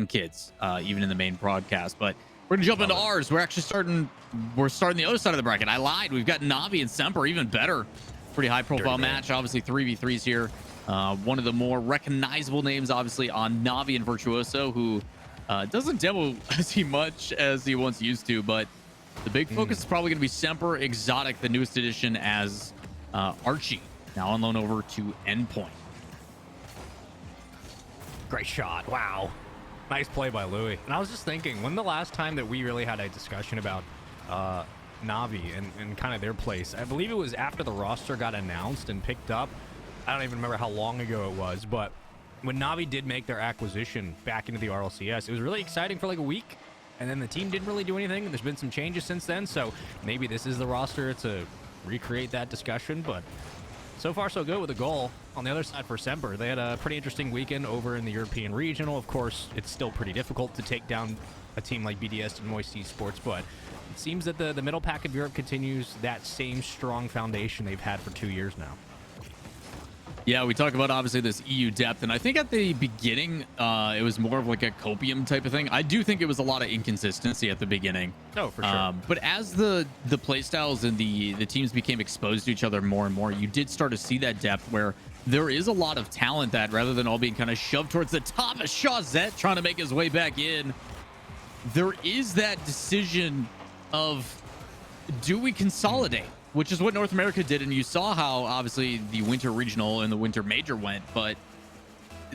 kids, even in the main broadcast. But we're gonna jump into ours. We're starting the other side of the bracket. I lied. We've got Navi and SMPR, even better. Pretty high profile match. Obviously 3v3s here. One of the more recognizable names, obviously, on Navi and Virtuoso, who doesn't demo as much as he once used to, but the big focus is probably going to be SMPR Exotic, the newest addition, as Archie, now on loan over to Endpoint. Great shot. Wow. Nice play by Louis. And I was just thinking, when the last time that we really had a discussion about Navi and kind of their place? I believe it was after the roster got announced and picked up. I don't even remember how long ago it was, but when Navi did make their acquisition back into the RLCS, it was really exciting for like a week, and then the team didn't really do anything. There's been some changes since then, so maybe this is the roster to recreate that discussion, but so far so good with a goal. On the other side for SMPR, they had a pretty interesting weekend over in the European regional. Of course, it's still pretty difficult to take down a team like BDS and Moist Esports, but it seems that the middle pack of Europe continues that same strong foundation they've had for 2 years now. Yeah, we talk about obviously this EU depth, and I think at the beginning it was more of like a copium type of thing. I do think it was a lot of inconsistency at the beginning. Oh, for sure. But as the playstyles and the teams became exposed to each other more and more, you did start to see that depth where there is a lot of talent that, rather than all being kind of shoved towards the top, as Shawzette trying to make his way back in, there is that decision of, do we consolidate? Which is what North America did, and you saw how obviously the winter regional and the winter major went, but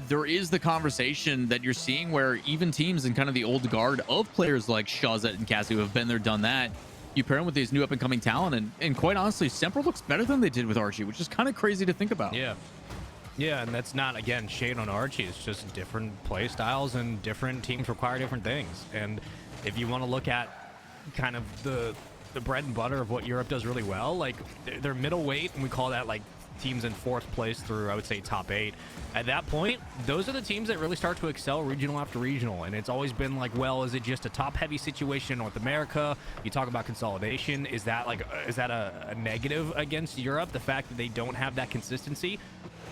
there is the conversation that you're seeing where even teams in kind of the old guard of players like Shawzette and Cassie who have been there, done that, you pair them with these new up-and-coming talent, and quite honestly, SMPR looks better than they did with Archie, which is kind of crazy to think about. Yeah, and that's not, again, shade on Archie. It's just different play styles, and different teams require different things. And if you want to look at kind of the bread and butter of what Europe does really well, like they're middleweight, and we call that like teams in 4th place through, I would say, top 8. At that point, those are the teams that really start to excel regional after regional. And it's always been like, well, is it just a top heavy situation in North America? You talk about consolidation. Is that a negative against Europe, the fact that they don't have that consistency?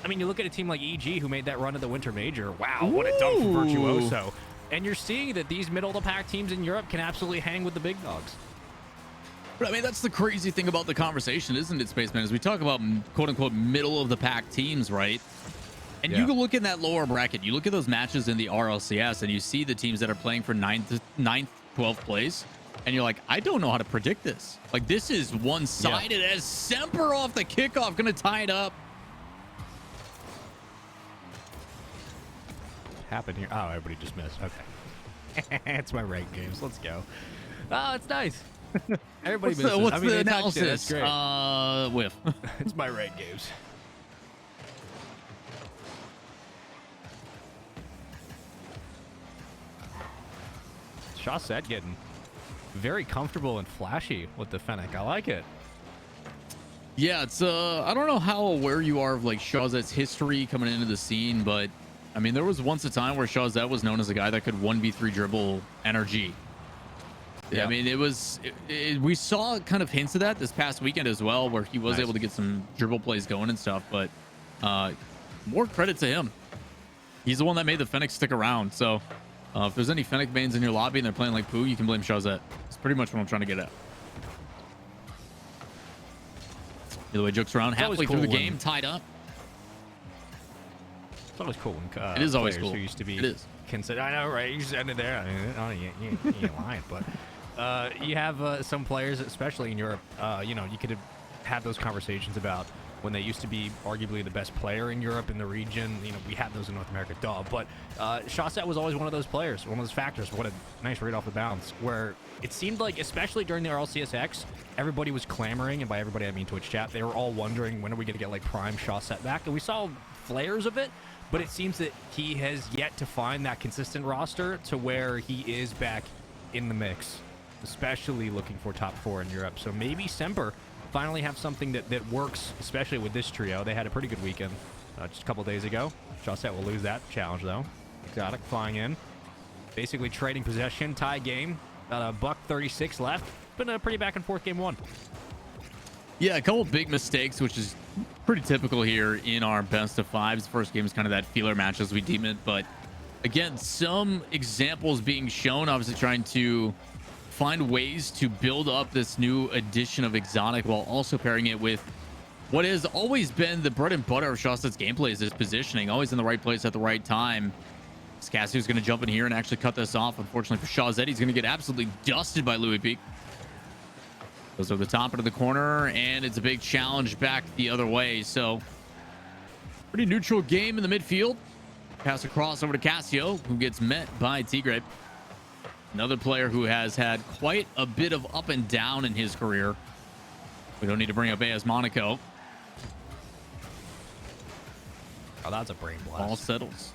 I mean, you look at a team like EG who made that run at the winter major. Wow, what a dunk for Virtuoso. And you're seeing that these middle of the pack teams in Europe can absolutely hang with the big dogs. But I mean, that's the crazy thing about the conversation, isn't it, Spaceman? Is we talk about quote-unquote middle-of-the-pack teams, right? And you can look in that lower bracket. You look at those matches in the RLCS, and you see the teams that are playing for 9th, 12th place, and you're like, I don't know how to predict this. Like, this is one-sided as SMPR off the kickoff, going to tie it up. Happened here. Oh, everybody just missed. Okay. It's my ranked games. Let's go. Oh, it's nice. Everybody misses. What's the analysis? That's great. Whiff. It's my ranked games. Shawzette getting very comfortable and flashy with the Fennec. I like it. Yeah, it's I don't know how aware you are of like Shawzette's history coming into the scene, but I mean, there was once a time where Shawzette was known as a guy that could 1v3 dribble NRG. Yeah, I mean, we saw kind of hints of that this past weekend as well, where he was able to get some dribble plays going and stuff, but more credit to him. He's the one that made the Fennec stick around. So if there's any Fennec mains in your lobby and they're playing like poo, you can blame Shawzette. That's pretty much what I'm trying to get at. Either way, jokes around halfway through the game, tied up. It's always cool when it is always cool. Who used to be it is. Considered, I know, right? You just ended there. I mean, you ain't lying, but you have some players, especially in Europe. You know, you could have those conversations about when they used to be arguably the best player in Europe in the region. You know, we had those in North America, but Shawzette was always one of those players, one of those factors. What a nice read off the bounce, where it seemed like, especially during the RLCSX, everybody was clamoring, and by everybody I mean Twitch chat, they were all wondering, when are we going to get like prime Shawzette back? And we saw flares of it, but it seems that he has yet to find that consistent roster to where he is back in the mix, especially looking for top 4 in Europe. So maybe SMPR finally have something that works, especially with this trio. They had a pretty good weekend just a couple days ago. Shawzette will lose that challenge, though. Exotic flying in, basically trading possession, tie game. About a $1:36 left. Been a pretty back-and-forth game 1. Yeah, a couple big mistakes, which is pretty typical here in our best of 5s. First game is kind of that feeler match as we deem it, but again, some examples being shown, obviously trying to find ways to build up this new edition of Exotic while also pairing it with what has always been the bread and butter of Shawzet's gameplay is his positioning, always in the right place at the right time. Cassio's going to jump in here and actually cut this off. Unfortunately for Shawzet, he's going to get absolutely dusted by Louis Peak. Goes over the top into the corner, and it's a big challenge back the other way. So pretty neutral game in the midfield. Pass across over to Cassio, who gets met by Tigre. Another player who has had quite a bit of up and down in his career. We don't need to bring up AS Monaco. Oh, that's a brain blast. All settles.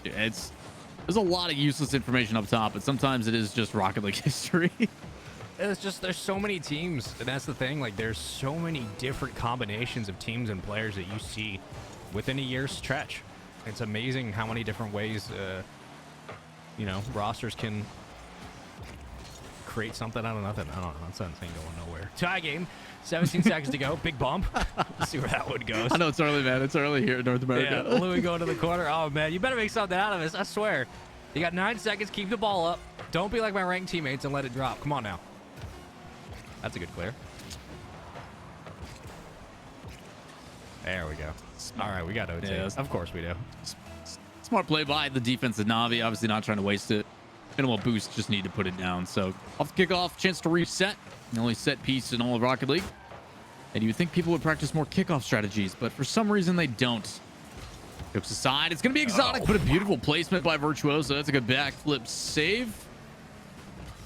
There's a lot of useless information up top, but sometimes it is just Rocket League history. It's just there's so many teams, and that's the thing. Like, there's so many different combinations of teams and players that you see within a year's stretch. It's amazing how many different ways, rosters can create something out of nothing. I don't know. That sentence ain't going nowhere. Tie game. 17 seconds to go. Big bump. Let's see where that one goes. I know it's early, man. It's early here in North America. Yeah, Louis going to the corner. Oh, man. You better make something out of this. I swear. You got 9 seconds. Keep the ball up. Don't be like my ranked teammates and let it drop. Come on now. That's a good clear. There we go. All right, we got OT. Yeah, of course we do. Smart play by the defense of Navi. Obviously not trying to waste it. Minimal boost, just need to put it down. So off the kickoff, chance to reset. The only set piece in all of Rocket League. And you would think people would practice more kickoff strategies, but for some reason they don't. Hooks aside. It's going to be Exotic, but a beautiful placement by Virtuoso. That's a good backflip save.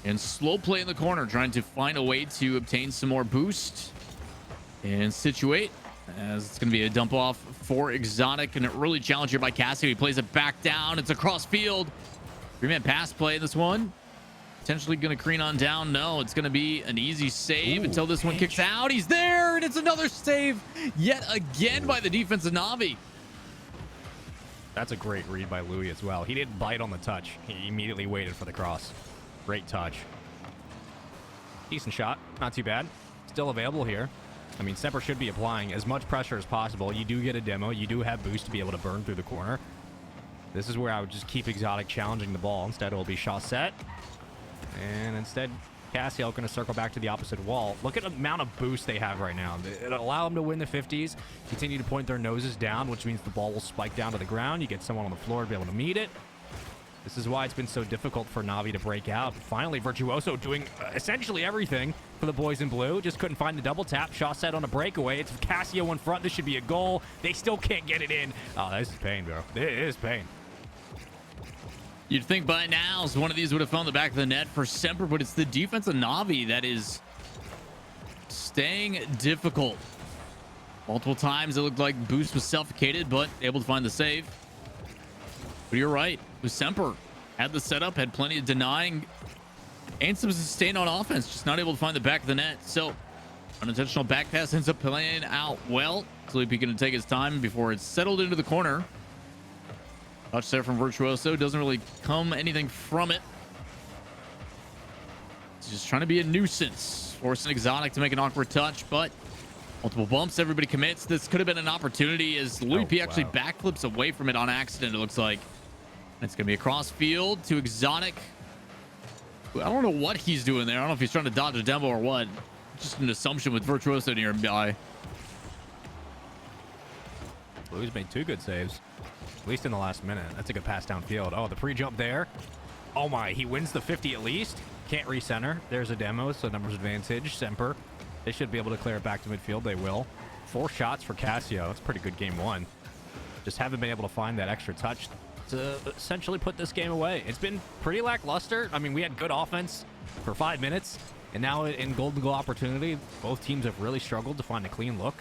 And slow play in the corner, trying to find a way to obtain some more boost. And situate, as it's going to be a dump off for Exotic. And an early challenge here by Cassio. He plays it back down. It's across field. 3-man pass play in this one. Potentially going to crane on down. No, it's going to be an easy save until this one kicks out. He's there, and it's another save yet again by the defense of Navi. That's a great read by Louis as well. He didn't bite on the touch. He immediately waited for the cross. Great touch. Decent shot. Not too bad. Still available here. I mean, SMPR should be applying as much pressure as possible. You do get a demo. You do have boost to be able to burn through the corner. This is where I would just keep Exotic challenging the ball. Instead, it will be Shawzet. And instead, Cassio going to circle back to the opposite wall. Look at the amount of boost they have right now. It'll allow them to win the 50s, continue to point their noses down, which means the ball will spike down to the ground. You get someone on the floor to be able to meet it. This is why it's been so difficult for Navi to break out. Finally, Virtuoso doing essentially everything for the boys in blue. Just couldn't find the double tap. Shawzet on a breakaway. It's Cassio in front. This should be a goal. They still can't get it in. Oh, this is pain, bro. It is pain. You'd think by now one of these would have found the back of the net for SMPR, but it's the defense of Navi that is staying difficult. Multiple times it looked like Boost was suffocated, but able to find the save. But you're right. SMPR had the setup, had plenty of denying, and some sustain on offense, just not able to find the back of the net. So unintentional back pass ends up playing out well. Sleepy going to take his time before it's settled into the corner. Touch there from Virtuoso. Doesn't really come anything from it. He's just trying to be a nuisance. Forcing Exotic to make an awkward touch, but multiple bumps. Everybody commits. This could have been an opportunity as Louis P actually backflips away from it on accident, it looks like. It's going to be across field to Exotic. I don't know what he's doing there. I don't know if he's trying to dodge a demo or what. Just an assumption with Virtuoso nearby. Louis made 2 good saves. At least in the last minute. That's a good pass downfield. Oh, the pre-jump there. Oh my, he wins the 50 at least. Can't recenter. There's a demo, so numbers advantage. SMPR. They should be able to clear it back to midfield. They will. 4 shots for Cassio. That's pretty good game 1. Just haven't been able to find that extra touch to essentially put this game away. It's been pretty lackluster. I mean, we had good offense for 5 minutes, and now in golden goal opportunity, both teams have really struggled to find a clean look.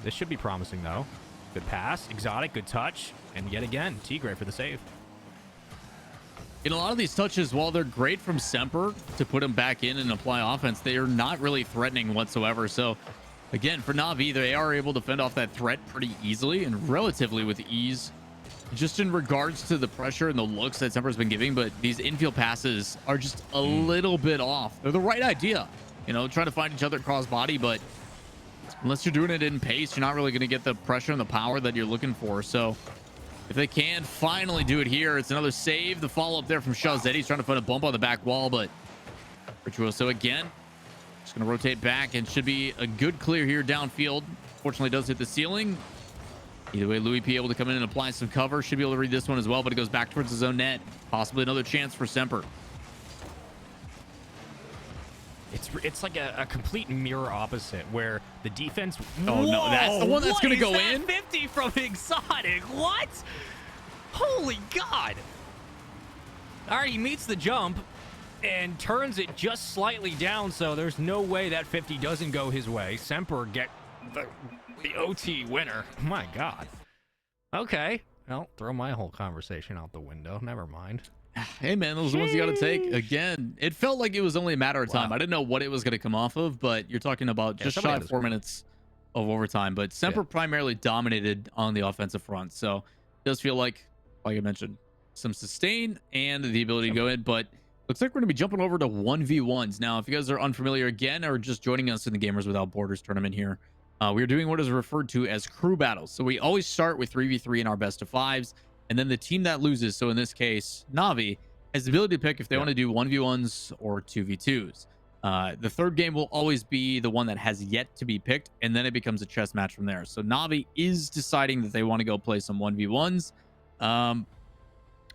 This should be promising, though. Good pass. Exotic. Good touch. And yet again, Tigre for the save. In a lot of these touches, while they're great from SMPR to put them back in and apply offense, they are not really threatening whatsoever. So, again, for Navi, they are able to fend off that threat pretty easily and relatively with ease. Just in regards to the pressure and the looks that SMPR has been giving, but these infield passes are just a little bit off. They're the right idea. You know, trying to find each other cross body, but unless you're doing it in pace, you're not really going to get the pressure and the power that you're looking for. So if they can finally do it here. It's another save. The follow-up there from Shazet. He's trying to put a bump on the back wall, but Virtuoso again. Just going to rotate back and should be a good clear here downfield. Fortunately, does hit the ceiling. Either way, Louis P able to come in and apply some cover. Should be able to read this one as well, but it goes back towards his own net. Possibly another chance for Semper. It's like a complete mirror opposite where the defense. Oh, no, that's the one that's going to go in. 50 from Exotic. What? Holy God. All right, he meets the jump and turns it just slightly down, so there's no way that 50 doesn't go his way. Semper get the OT winner. My God. Okay. Well, throw my whole conversation out the window. Never mind. Hey, man, those are the ones you got to take. Again, it felt like it was only a matter of time. I didn't know what it was going to come off of, but you're talking about just shy of 4 minutes of overtime. But Semper primarily dominated on the offensive front. So it does feel like I mentioned, some sustain and the ability to go in. But looks like we're going to be jumping over to 1v1s. Now, if you guys are unfamiliar again or just joining us in the Gamers Without Borders tournament here, we're doing what is referred to as crew battles. So we always start with 3v3 in our best of fives. And then the team that loses, so in this case, Navi, has the ability to pick if they want to do 1v1s or 2v2s. The third game will always be the one that has yet to be picked, and then it becomes a chess match from there. So Navi is deciding that they want to go play some 1v1s,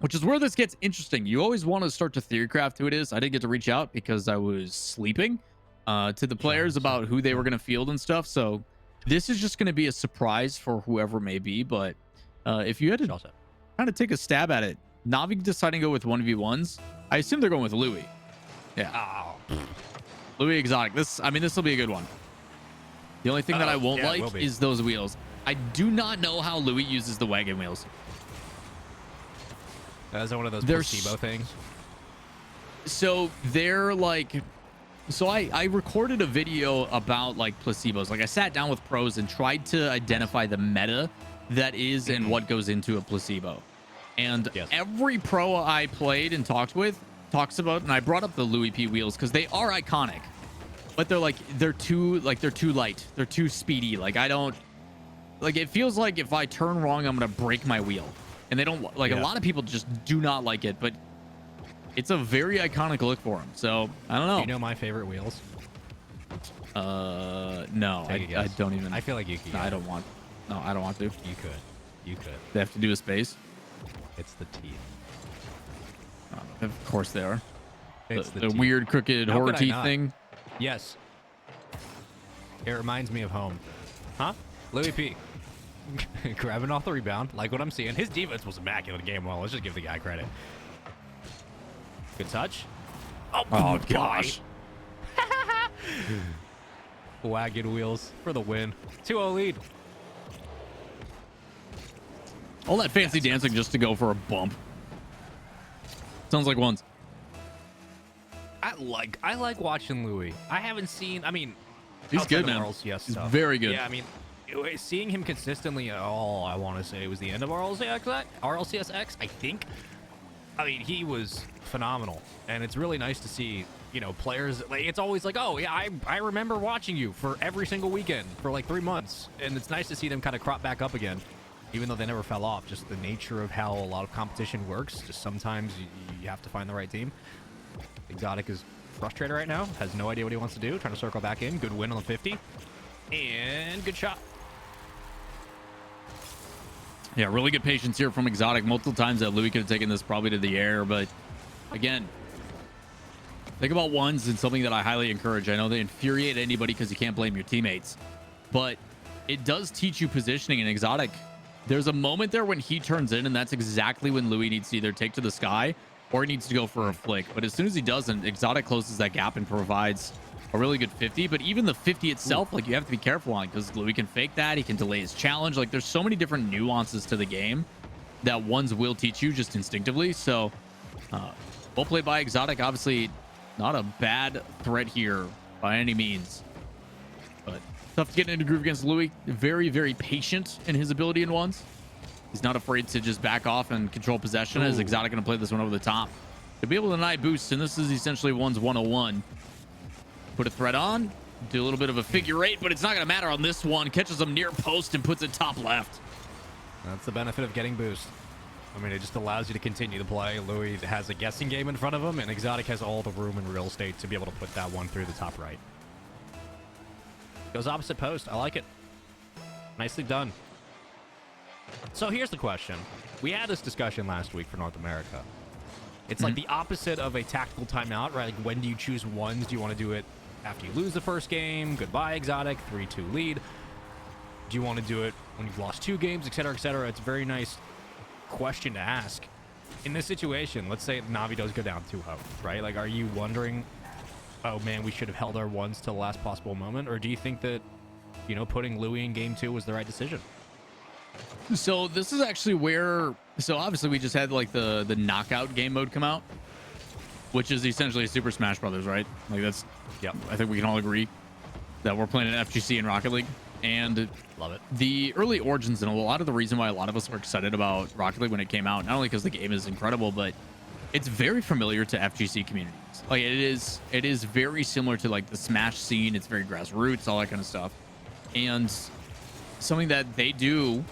which is where this gets interesting. You always want to start to theorycraft who it is. I didn't get to reach out because I was sleeping to the players about who they were going to field and stuff. So this is just going to be a surprise for whoever it may be. But if you had to kind of take a stab at it, Navi deciding to go with 1v1s. I assume they're going with Louis. Yeah. Oh. Louis Exotic. This will be a good one. The only thing that I won't like is those wheels. I do not know how Louis uses the wagon wheels. Is that one of those placebo things? So they're like... So I recorded a video about like placebos. Like I sat down with pros and tried to identify the meta that is and what goes into a placebo. And every pro I played and talked with talks about, and I brought up the Louis P wheels because they are iconic, but they're too light, they're too speedy. Like I don't like, it feels like if I turn wrong, I'm gonna break my wheel, and they don't like. A lot of people just do not like it, but it's a very iconic look for them. So I don't know. Do you know my favorite wheels? No, I don't even. I feel like you could. No, I don't want. No, I don't want to. You could. They have to do a space. It's the teeth. Of course they are. It's the weird crooked horror teeth thing. Yes. It reminds me of home. Huh? Louis P. Grabbing off the rebound. Like what I'm seeing. His defense was immaculate game. Well, let's just give the guy credit. Good touch. Oh gosh. Wagon wheels for the win. 2-0 lead. All that fancy dancing just to go for a bump. Sounds like ones. I like watching Louis. I haven't seen. I mean, he's good, man. RLCS he's stuff. Very good. Yeah, I mean, seeing him consistently. Oh, I want to say it was the end of RLCSX. I think. I mean, he was phenomenal, and it's really nice to see. You know, players. Like, it's always like, oh yeah, I remember watching you for every single weekend for like 3 months, and it's nice to see them kind of crop back up again. Even though they never fell off, just the nature of how a lot of competition works. Just sometimes you have to find the right team. Exotic is frustrated right now. Has no idea what he wants to do. Trying to circle back in. Good win on the 50. And good shot. Yeah, really good patience here from Exotic. Multiple times that Louis could have taken this probably to the air. But again, think about ones and something that I highly encourage. I know they infuriate anybody because you can't blame your teammates. But it does teach you positioning in Exotic. There's a moment there when he turns in, and that's exactly when Louis needs to either take to the sky or he needs to go for a flick. But as soon as he doesn't, Exotic closes that gap and provides a really good 50. But even the 50 itself, like, you have to be careful on, because Louis can fake that. He can delay his challenge. Like, there's so many different nuances to the game that ones will teach you just instinctively. So, well played by Exotic. Obviously, not a bad threat here by any means. But tough to get into groove against Louis. Very, very patient in his ability in ones. He's not afraid to just back off and control possession. As Exotic going to play this one over the top to be able to deny boosts, and this is essentially one's 101. Put a threat on, do a little bit of a figure eight, but it's not going to matter on this one. Catches him near post and puts it top left. That's the benefit of getting boost. I mean, it just allows you to continue to play. Louis has a guessing game in front of him, and Exotic has all the room and real estate to be able to put that one through the top right. Goes opposite post. I like it. Nicely done. So here's the question. We had this discussion last week for North America. It's like the opposite of a tactical timeout, right? Like, when do you choose ones? Do you want to do it after you lose the first game? Goodbye, Exotic. 3-2 lead. Do you want to do it when you've lost 2 games, et cetera, et cetera? It's a very nice question to ask. In this situation, let's say Navi does go down 2-0, right? Like, are you wondering, oh man, we should have held our ones to the last possible moment? Or do you think that, you know, putting Louis in game 2 was the right decision? So this is actually where, so obviously we just had like the knockout game mode come out, which is essentially Super Smash Brothers, right? Like that's, Yep. I think we can all agree that we're playing an FGC in Rocket League. And Love it. the early origins and a lot of the reason why a lot of us were excited about Rocket League when it came out, not only because the game is incredible, but it's very familiar to FGC communities. Like it is very similar to like the Smash scene. It's very grassroots, all that kind of stuff. And something that they do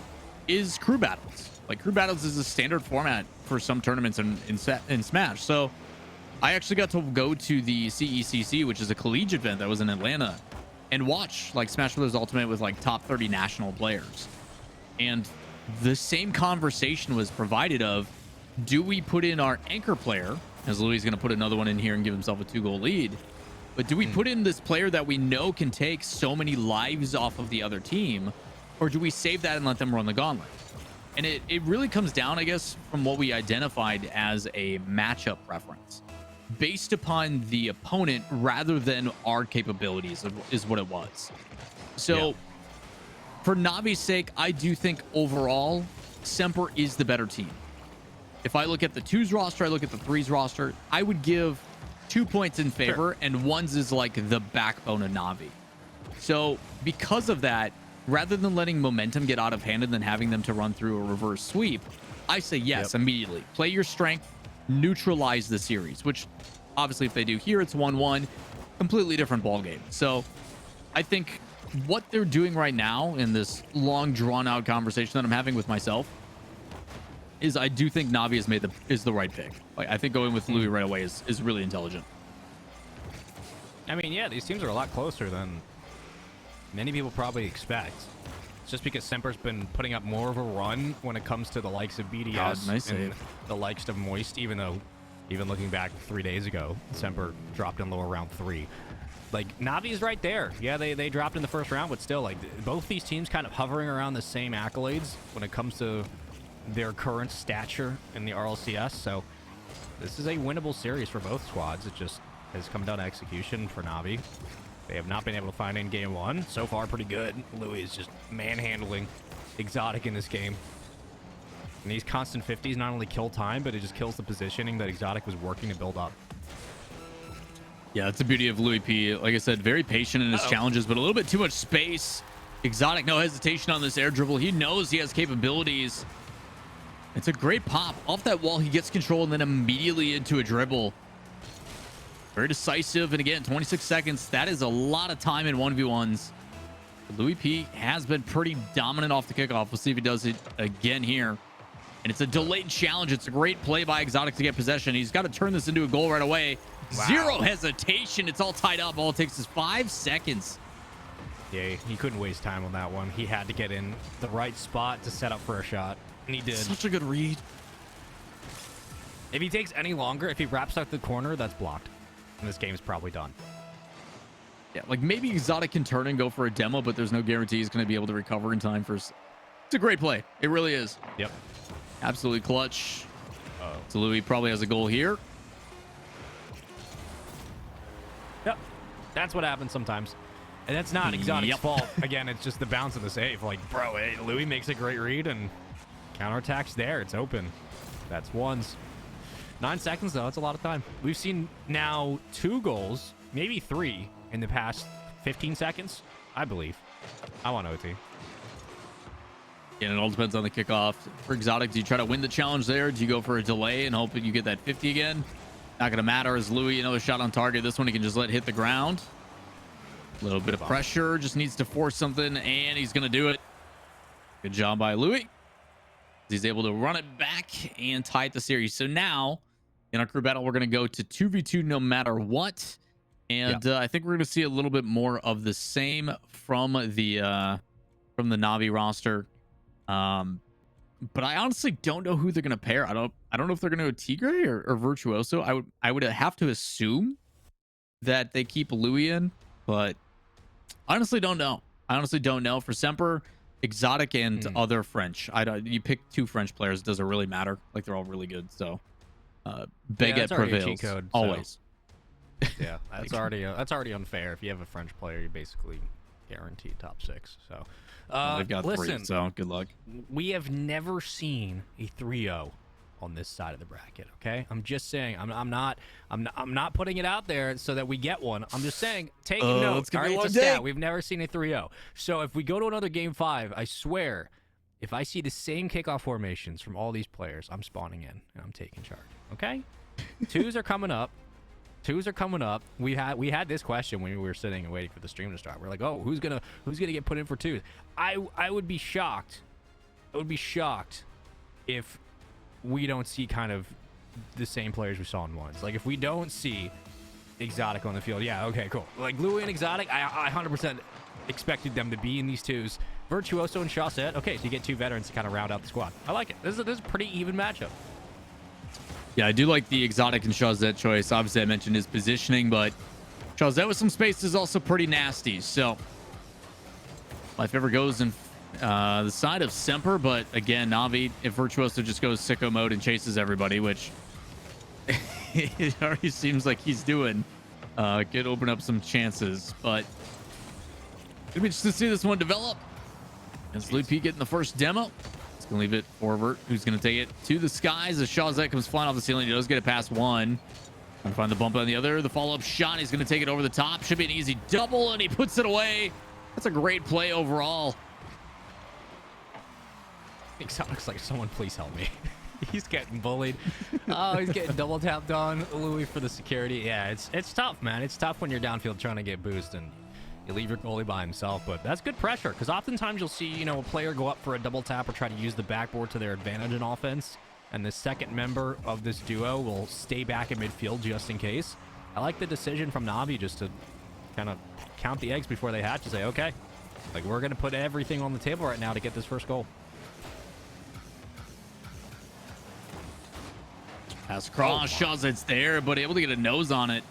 is crew battles. Like crew battles is a standard format for some tournaments in Smash. So I actually got to go to the CECC, which is a collegiate event that was in Atlanta, and watch like Smash Bros. Ultimate with like top 30 national players. And the same conversation was provided of, do we put in our anchor player, as Louis is going to put another one in here and give himself a 2-goal lead, but do we put in this player that we know can take so many lives off of the other team, or do we save that and let them run the gauntlet? And it really comes down, I guess, from what we identified as a matchup preference based upon the opponent rather than our capabilities is what it was. So for Navi's sake, I do think overall SMPR is the better team. If I look at the 2's roster, I look at the 3's roster, I would give 2 points in favor, and 1's is like the backbone of Navi. So because of that, rather than letting momentum get out of hand and then having them to run through a reverse sweep, I say yes immediately. Play your strength, neutralize the series, which obviously if they do here, it's 1-1, completely different ball game. So I think what they're doing right now in this long drawn out conversation that I'm having with myself is I do think Navi is the right pick. Like I think going with Louis right away is really intelligent. I mean, yeah, these teams are a lot closer than many people probably expect. It's just because SMPR's been putting up more of a run when it comes to the likes of BDS nice and save. the likes of Moist, even though, even looking back 3 days ago, SMPR dropped in lower round 3. Like, Navi's right there. Yeah, they dropped in the first round, but still, like, both these teams kind of hovering around the same accolades when it comes to their current stature in the RLCS. So this is a winnable series for both squads. It just has come down to execution for Navi. They have not been able to find in game 1. So far, pretty good. Louis is just manhandling Exotic in this game. And these constant 50s not only kill time, but it just kills the positioning that Exotic was working to build up. Yeah, that's the beauty of Louis P. Like I said, very patient in his challenges, but a little bit too much space. Exotic, no hesitation on this air dribble. He knows he has capabilities. It's a great pop. Off that wall, he gets control and then immediately into a dribble. Very decisive. And again, 26 seconds. That is a lot of time in 1v1s. Louis P has been pretty dominant off the kickoff. We'll see if he does it again here. And it's a delayed challenge. It's a great play by Exotic to get possession. He's got to turn this into a goal right away. Wow. Zero hesitation. It's all tied up. All it takes is 5 seconds. Yeah, he couldn't waste time on that one. He had to get in the right spot to set up for a shot. And he did. Such a good read. If he takes any longer, if he wraps out the corner, that's blocked. And this game's probably done. Yeah, like maybe Exotic can turn and go for a demo, but there's no guarantee he's going to be able to recover in time for... It's a great play. It really is. Yep. Absolutely clutch. So Louis probably has a goal here. Yep. That's what happens sometimes. And that's not Exotic's fault. Again, it's just the bounce of the save. Like, bro, Louis makes a great read and counterattack's there. It's open. That's 1s. 9 seconds, though. That's a lot of time. We've seen now 2 goals, maybe 3, in the past 15 seconds, I believe. I want OT. And it all depends on the kickoff. For Exotic, do you try to win the challenge there? Do you go for a delay and hope that you get that 50 again? Not going to matter as Louis, another shot on target. This one he can just let hit the ground. A little bit of pressure. Just needs to force something, and he's going to do it. Good job by Louis. He's able to run it back and tie it to series. So now in our crew battle, we're going to go to 2v2 no matter what. And I think we're going to see a little bit more of the same from the Navi roster. But I honestly don't know who they're going to pair. I don't know if they're going to go Tigre or Virtuoso. I would have to assume that they keep Louis in, but I honestly don't know. I honestly don't know. For Semper, Exotic, and other French. You pick 2 French players. It doesn't really matter. Like, they're all really good. So Baguette prevails. Cheat code, always. So. Yeah, that's already unfair. If you have a French player, you basically guaranteed top 6. So they've got 3, so good luck. We have never seen a 3-0 on this side of the bracket. Okay, I'm just saying. I'm not putting it out there so that we get one. I'm just saying. Take a note. It's gonna be one day. We've never seen a 3-0. So if we go to another game 5, I swear, if I see the same kickoff formations from all these players, I'm spawning in and I'm taking charge. Okay, 2s are coming up. 2s are coming up. We had this question when we were sitting and waiting for the stream to start. We're like, oh, who's gonna get put in for 2s? I would be shocked. I would be shocked if we don't see kind of the same players we saw in 1s. Like, if we don't see Exotic on the field, yeah, okay, cool. Like, Louis and Exotic, I 100% expected them to be in these 2s. Virtuoso and Chaussette, okay, so you get 2 veterans to kind of round out the squad. I like it. This is a pretty even matchup. Yeah, I do like the Exotic and Chaussette choice. Obviously, I mentioned his positioning, but Chaussette with some space is also pretty nasty. So, life ever goes in the side of Semper, but again, Navi, if Virtuoso just goes sicko mode and chases everybody, which it already seems like he's doing, could open up some chances. But it'll be interesting to see this one develop. As Loopy getting the first demo. He's going to leave it for Vert, who's going to take it to the skies as Chaussette comes flying off the ceiling. He does get it past 1. And find the bump on the other. The follow-up shot. He's going to take it over the top. Should be an easy double, and he puts it away. That's a great play overall. Exotic's like, someone please help me. He's getting bullied. Oh, he's getting double tapped on. Louis for the security. Yeah, it's tough, man. It's tough when you're downfield trying to get boost and you leave your goalie by himself, but that's good pressure because oftentimes you'll see, a player go up for a double tap or try to use the backboard to their advantage in offense, and the second member of this duo will stay back in midfield just in case. I like the decision from Navi just to kind of count the eggs before they hatch and say, okay, like, we're going to put everything on the table right now to get this first goal. Pass across, Chaussette's there, but able to get a nose on it.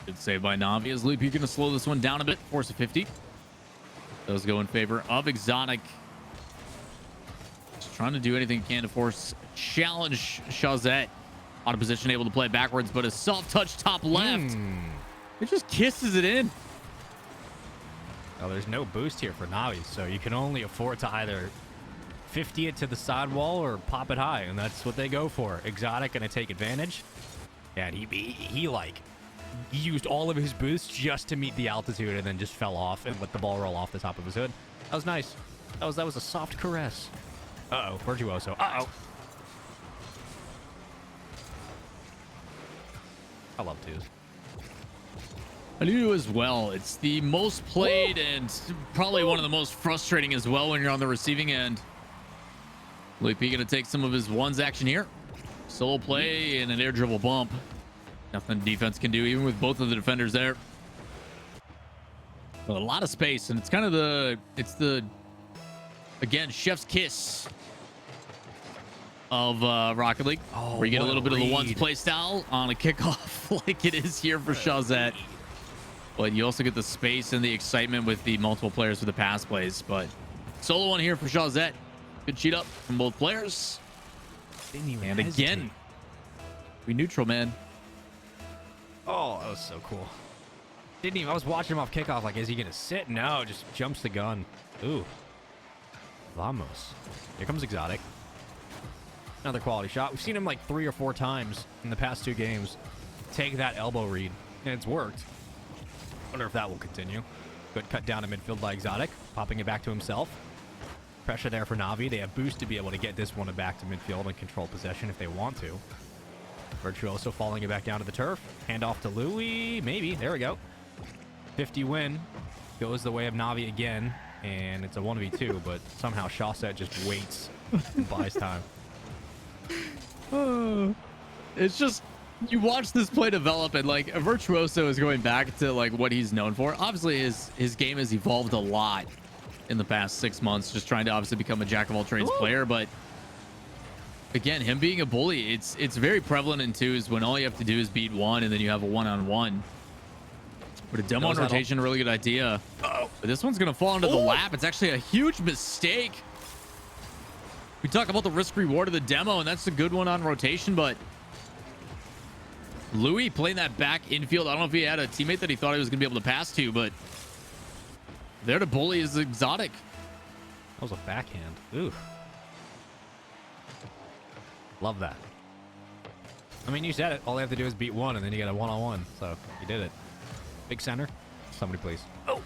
Good save by Navi. Is Loopy going to slow this one down a bit? Force a 50. Does go in favor of Exotic. Just trying to do anything he can to force challenge Chaussette. Out of position, able to play backwards, but a soft touch top left. It just kisses it in. Well, there's no boost here for Navi, so you can only afford to either 50 it to the side wall or pop it high, and that's what they go for. Exotic going to take advantage. Yeah, and he used all of his boosts just to meet the altitude and then just fell off and let the ball roll off the top of his hood. That was nice. That was a soft caress. Uh-oh, Virtuoso. Uh-oh. I love 2s. I do as well. It's the most played and probably one of the most frustrating as well when you're on the receiving end. Loopy going to take some of his 1s action here. Solo play and an air dribble bump. Nothing defense can do, even with both of the defenders there. A lot of space, and it's kind of again, chef's kiss of Rocket League, where you get a little bit of the 1s play style on a kickoff like it is here for Chaussette. But you also get the space and the excitement with the multiple players for the pass plays. But solo 1 here for Chaussette. Good cheat up from both players. And again, we neutral, man. Oh, that was so cool. I was watching him off kickoff, like, is he gonna sit? No, just jumps the gun. Ooh. Vamos. Here comes Exotic. Another quality shot. We've seen him like 3 or 4 times in the past 2 games take that elbow read, and it's worked. Wonder if that will continue. Good cut down to midfield by Exotic, popping it back to himself. Pressure there for Navi. They have boost to be able to get this one back to midfield and control possession if they want to. Virtuoso falling it back down to the turf. Hand off to Louis. Maybe. There we go. 50 win. Goes the way of Navi again. and it's a 1v2, but somehow Shawset just waits and buys time. It's just, you watch this play develop, and like Virtuoso is going back to like what he's known for. Obviously his game has evolved a lot in the past 6 months, just trying to obviously become a jack of all trades player. But again, him being a bully, it's very prevalent in twos when all you have to do is beat one and then you have a one-on-one. But a demo on rotation, a really good idea. But this one's gonna fall into the lap. It's actually a huge mistake. We talk about the risk reward of the demo, and that's a good one on rotation, but Louis playing that back infield. I don't know if he had a teammate that he thought he was gonna be able to pass to, but there to bully is exotic. That was a backhand. Ooh. Love that. I mean, you said it. All they have to do is beat one, and then you get a one-on-one. So you did it. Big center. Somebody, please. Oh.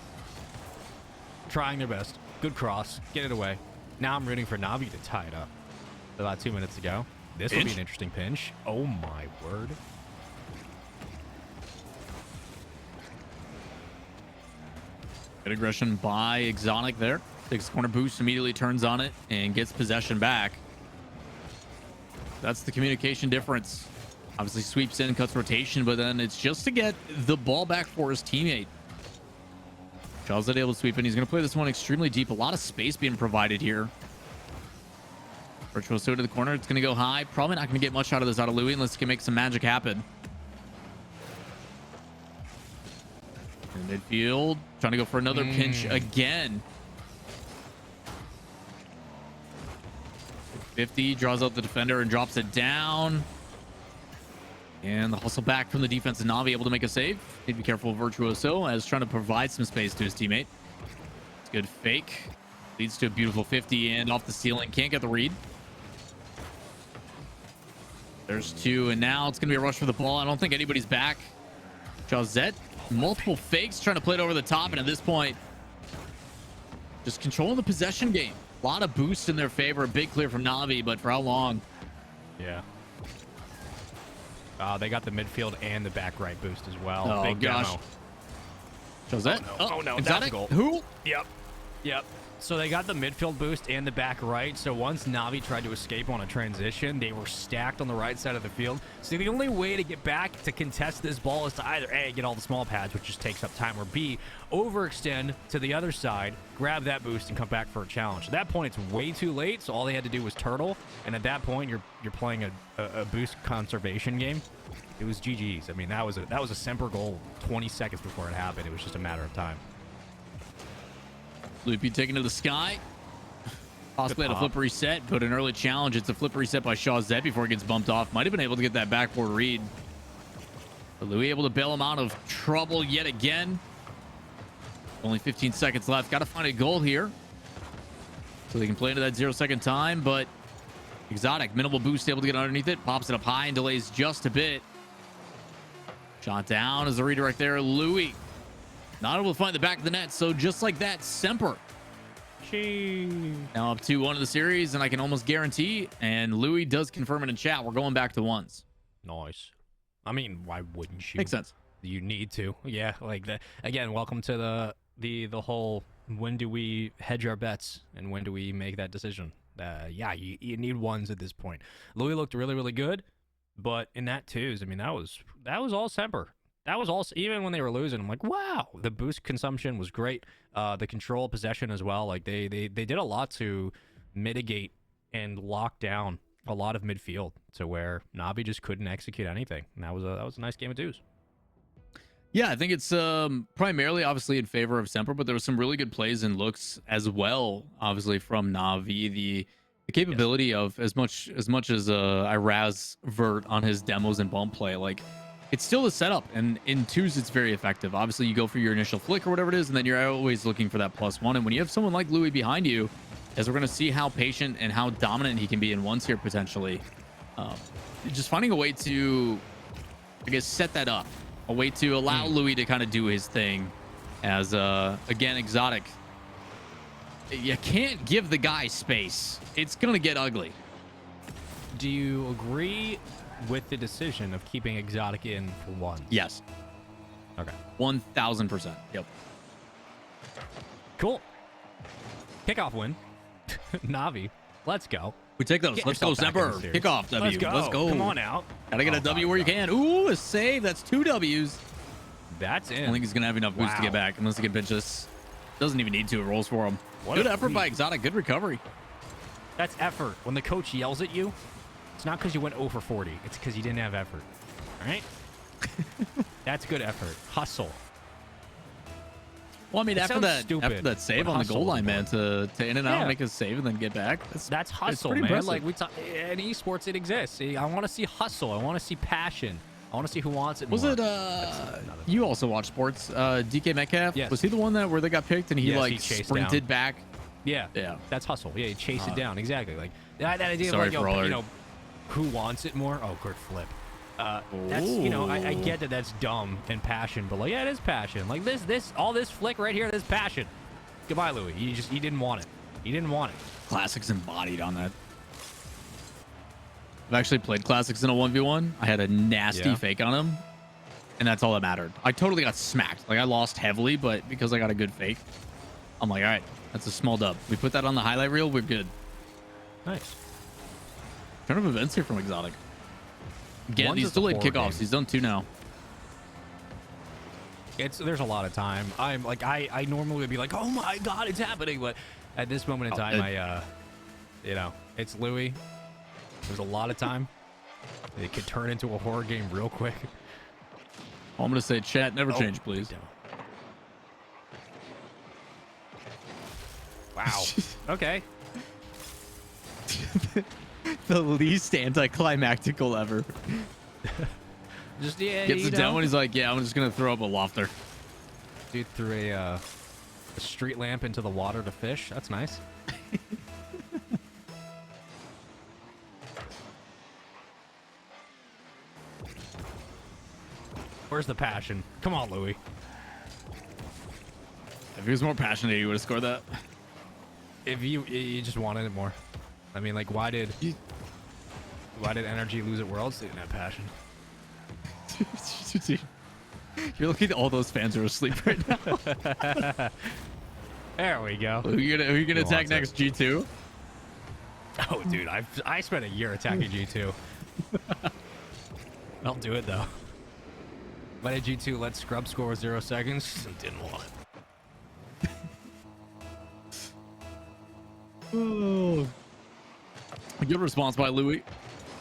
Trying their best. Good cross. Get it away. Now I'm rooting for Navi to tie it up. About 2 minutes to go. This will be an interesting pinch. Oh, my word. Good aggression by Exotic there. Takes corner boost, immediately turns on it, and gets possession back. That's the communication difference. Obviously sweeps in, cuts rotation, but then it's just to get the ball back for his teammate. Charles is able to sweep in. He's going to play this one extremely deep. A lot of space being provided here. Virtuoso to the corner. It's going to go high. Probably not going to get much out of this out of Louis unless he can make some magic happen. In midfield, trying to go for another pinch again. 50 draws out the defender and drops it down. And the hustle back from the defense, and Navi able to make a save. Need to be careful of Virtuoso as trying to provide some space to his teammate. It's a good fake. Leads to a beautiful 50 and off the ceiling. Can't get the read. There's two, and now it's going to be a rush for the ball. I don't think anybody's back. Jazette, multiple fakes, trying to play it over the top, and at this point, just controlling the possession game. A lot of boosts in their favor. A big clear from Navi, but for how long? Yeah. They got the midfield and the back right boost as well. Oh, big gosh. demo. Josette? Oh, no. That's Exotic? a goal. Who? Yep. So they got the midfield boost and the back right. So once Navi tried to escape on a transition, they were stacked on the right side of the field. So the only way to get back to contest this ball is to either A, get all the small pads, which just takes up time, or B, overextend to the other side, grab that boost, and come back for a challenge. At that point, it's way too late, so all they had to do was turtle. And at that point, you're playing a boost conservation game. It was GG's. I mean, that was a Semper goal 20 seconds before it happened. It was just a matter of time. Loopy taken to the sky. Possibly had a flip reset, but an early challenge. It's a flip reset by Shawzet before it gets bumped off. Might have been able to get that backboard read. But Louis able to bail him out of trouble yet again. Only 15 seconds left. Got to find a goal here so they can play into that 0-second time. But Exotic, minimal boost, able to get underneath it. Pops it up high and delays just a bit. Shot down as a redirect there. Louis not able to find the back of the net. So just like that, Semper now up to 1 of the series, and I can almost guarantee, and Louis does confirm it in chat, we're going back to ones. Nice. I mean, why wouldn't you? Makes sense. You need to. Yeah, like that. Again, welcome to the whole, when do we hedge our bets and when do we make that decision? Yeah, you need ones at this point. Louis looked really, really good, but in that twos, I mean, that was all Semper. That was also, even when they were losing, I'm like, wow, the boost consumption was great. The control possession as well. Like they did a lot to mitigate and lock down a lot of midfield to where Navi just couldn't execute anything. And that was a nice game of twos. Yeah, I think it's primarily obviously in favor of Semper, but there was some really good plays and looks as well, obviously from Navi. The capability of as much as I razz Vert on his demos and bump play, like, it's still a setup, and in twos it's very effective. Obviously you go for your initial flick or whatever it is, and then you're always looking for that +1. And when you have someone like Louis behind you, as we're going to see how patient and how dominant he can be in ones here potentially, just finding a way to, I guess, set that up, a way to allow Louis to kind of do his thing. As again, Exotic, you can't give the guy space. It's going to get ugly. Do you agree with the decision of keeping Exotic in for one? Yes. Okay. 1000%. Yep. Cool. Kickoff win. Navi. Let's go. We take those. Get Let's go, yourself back in Semper. the series. Kickoff W. Let's go. Come on out. Gotta get a W where you can. Ooh, a save. That's 2 W's. That's I in. don't think he's gonna have enough boost to get back unless he can pinch this. Doesn't even need to. It rolls for him. Good effort by Exotic. Good recovery. That's effort. When the coach yells at you, it's not because you went over 40. It's because you didn't have effort. All right? That's good effort. Hustle. Well, I mean, after that save on the goal line, man, to in and out, make a save and then get back. That's hustle, man. Impressive. Like we talk in esports, it exists. See, I want to see hustle. I want to see passion. I want to see who wants it more. Was it you also watch sports? DK Metcalf? Yes. Was he the one where they got picked and he he chased sprinted down. back? Yeah. That's hustle. Yeah, he chased it down. Exactly. Like that idea of like, who wants it more? Oh, good flip. That's I get that that's dumb and passion, but like it is passion. Like all this flick right here, this passion. Goodbye, Louis. You didn't want it. You didn't want it. Classics embodied on that. I've actually played Classics in a 1v1. I had a nasty fake on him, and that's all that mattered. I totally got smacked. Like I lost heavily, but because I got a good fake, I'm like, all right, that's a small dub. We put that on the highlight reel. We're good. Nice. Ton of events here from Exotic. Again, these delayed kickoffs. He's done 2 now. There's a lot of time. I'm like I normally would be like, oh my god, it's happening, but at this moment in time, it's Louis. There's a lot of time. It could turn into a horror game real quick. I'm gonna say, chat, never change, please. Wow. Okay. The least anticlimactic goal ever. Just gets it down when he's like, yeah, I'm just gonna throw up a lofter. Dude threw a street lamp into the water to fish. That's nice. Where's the passion? Come on, Louis. If he was more passionate, he would have scored that. If you just wanted it more. I mean, like, why did Energy lose at Worlds? They didn't have passion. You're looking at all those fans are asleep right now. There we go. Who are you gonna attack next? G2? Oh, dude, I spent a year attacking G2. I'll do it though. Why did G2 let Scrub score with 0 seconds? Didn't want it. Oh. A good response by Louis,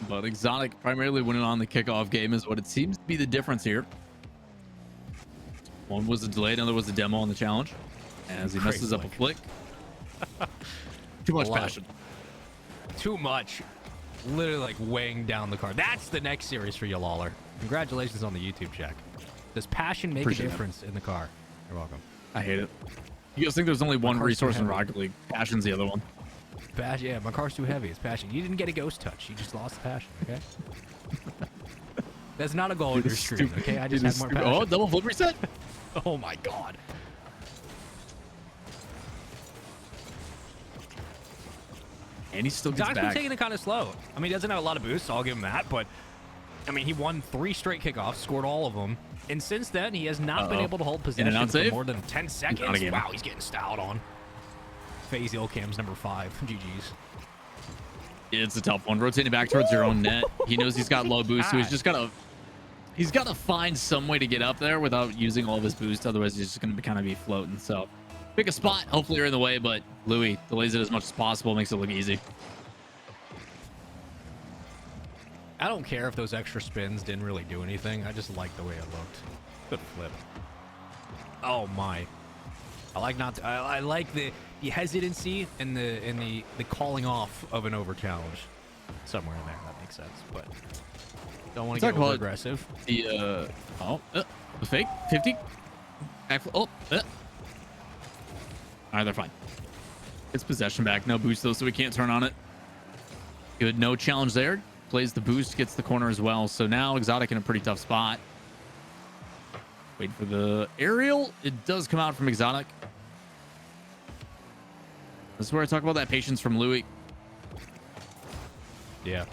but Exotic primarily winning on the kickoff game is what it seems to be the difference here. One was a delay, another was a demo on the challenge. As he messes up a flick. Too much passion. Too much. Literally like weighing down the car. That's the next series for you, Lawler. Congratulations on the YouTube check. Does passion make a difference in the car? You're welcome. I hate it. You guys think there's only one resource in Rocket League? Passion's the other one. Passion, yeah, my car's too heavy. It's passion. You didn't get a ghost touch. You just lost the passion, okay? That's not a goal in your stream, okay? I just had more passion. Oh, double flip reset? Oh my god. And he still gets Doc's back. been taking it kind of slow. I mean, he doesn't have a lot of boosts, so I'll give him that, but I mean, he won 3 straight kickoffs, scored all of them, and since then, he has not been able to hold possession for more than 10 seconds. Wow, he's getting styled on. FaZe Ilcam's number 5. GG's. It's a tough one. Rotating back towards your own net. He knows he's got low boost, so he's got to find some way to get up there without using all of his boost. Otherwise, he's just going to kind of be floating. So pick a spot. Hopefully, you're in the way, but Louis delays it as much as possible, makes it look easy. I don't care if those extra spins didn't really do anything. I just like the way it looked. Good flip. Oh my! I like the hesitancy and the calling off of an over challenge. Somewhere in there, that makes sense. But don't want to get over aggressive. The the fake 50. All right, they're fine. It's possession back. No boost though, so we can't turn on it. Good, no challenge there. Plays the boost, gets the corner as well. So now Exotic in a pretty tough spot. Wait for the aerial. It does come out from Exotic. This is where I talk about that patience from Louis. Yeah.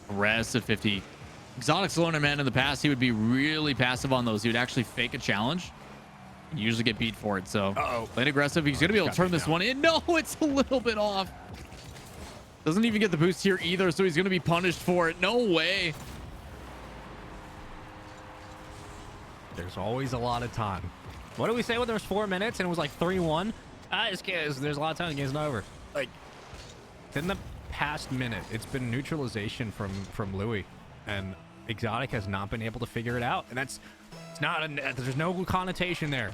Rest at 50. Exotic's loner, man. In the past, he would be really passive on those. He would actually fake a challenge. You usually get beat for it. So Uh-oh. playing aggressive. He's going to be able to turn this one in. No, it's a little bit off. Doesn't even get the boost here either, so he's going to be punished for it. No way. There's always a lot of time. What did we say when there was 4 minutes and it was like 3-1? There's a lot of time. The game's not over. Like, in the past minute, it's been neutralization from Louis, and Exotic has not been able to figure it out. And it's not there's no connotation there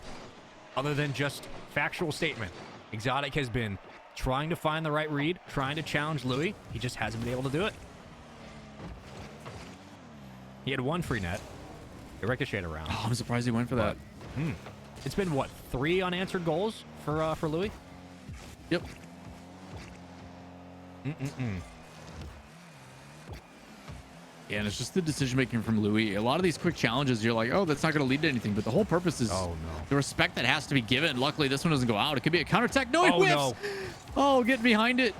other than just factual statement. Exotic has been trying to find the right read, trying to challenge Louis. He just hasn't been able to do it. He had one free net. It ricocheted around. Oh, I'm surprised he went for that. It's been, what, 3 unanswered goals for Louis? Yep. Yeah, and it's just the decision making from Louis. A lot of these quick challenges, you're like, oh, that's not going to lead to anything. But the whole purpose is the respect that has to be given. Luckily, this one doesn't go out. It could be a counterattack. No, he whiffs. No. Oh, get behind it.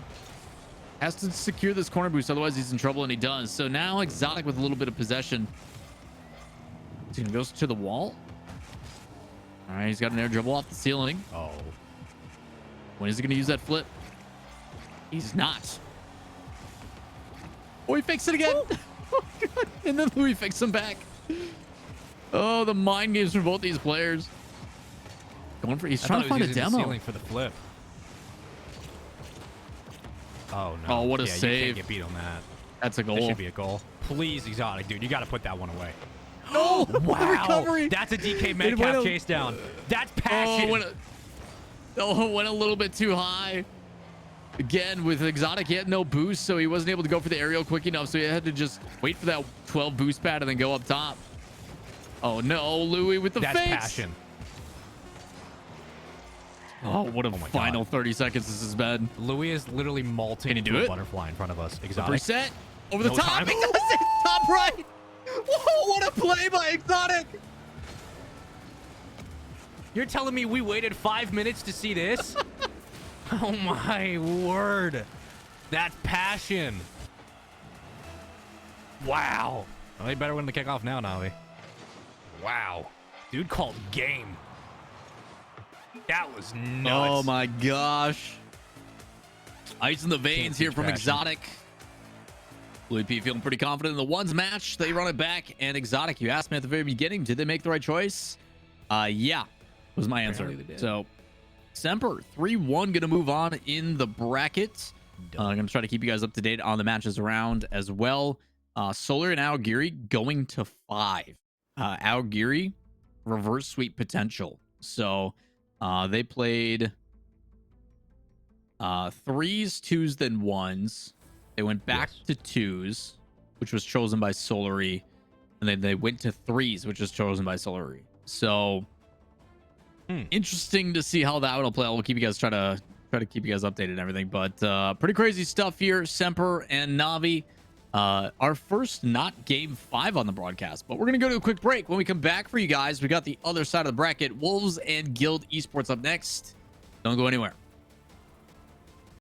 Has to secure this corner boost. Otherwise, he's in trouble, and he does. So now Exotic with a little bit of possession. He goes to the wall. All right, he's got an air dribble off the ceiling. Oh. When is he going to use that flip? He's not. Oh, he fakes it again. Oh, God. And then Louis fakes him back. Oh, the mind games for both these players. He's trying to find a demo. The ceiling for the flip. Oh, no. Oh, what a yeah, save. You can't get beat on that. That's a goal. That should be a goal. Please, Exotic, dude. You got to put that one away. Oh, wow. Recovery. That's a DK Metcalf chase down. That's passion. Went a little bit too high. Again, with Exotic, he had no boost, so he wasn't able to go for the aerial quick enough, so he had to just wait for that 12 boost pad and then go up top. Oh, no. Louis with the fakes. That's passion. Oh, what a final 30 seconds this has been. Louis is literally malting a butterfly in front of us. Exotic. Reset. Over the top. He does it. Top right. Whoa, what a play by Exotic. You're telling me we waited 5 minutes to see this? Oh, my word. That's passion. Wow. Well, you better win the kickoff now, Navi. Wow. Dude called game. That was nuts. Oh, my gosh. Ice in the veins here from Exotic. Louis P feeling pretty confident in the ones match. They run it back. And Exotic, you asked me at the very beginning, did they make the right choice? Yeah, was my answer. So, Semper 3-1 going to move on in the bracket. I'm going to try to keep you guys up to date on the matches around as well. Solar and Aogiri going to 5. Aogiri, reverse sweep potential. So, they played 3s, 2s, then 1s. They went back to 2s, which was chosen by Solary, and then they went to 3s, which was chosen by Solary. So interesting to see how that will play. We'll keep you guys try to keep you guys updated and everything. But pretty crazy stuff here. Semper and Navi. Our first not game 5 on the broadcast, but we're gonna go to a quick break. When we come back for you guys, we got the other side of the bracket, Wolves and Guild Esports up next. Don't go anywhere.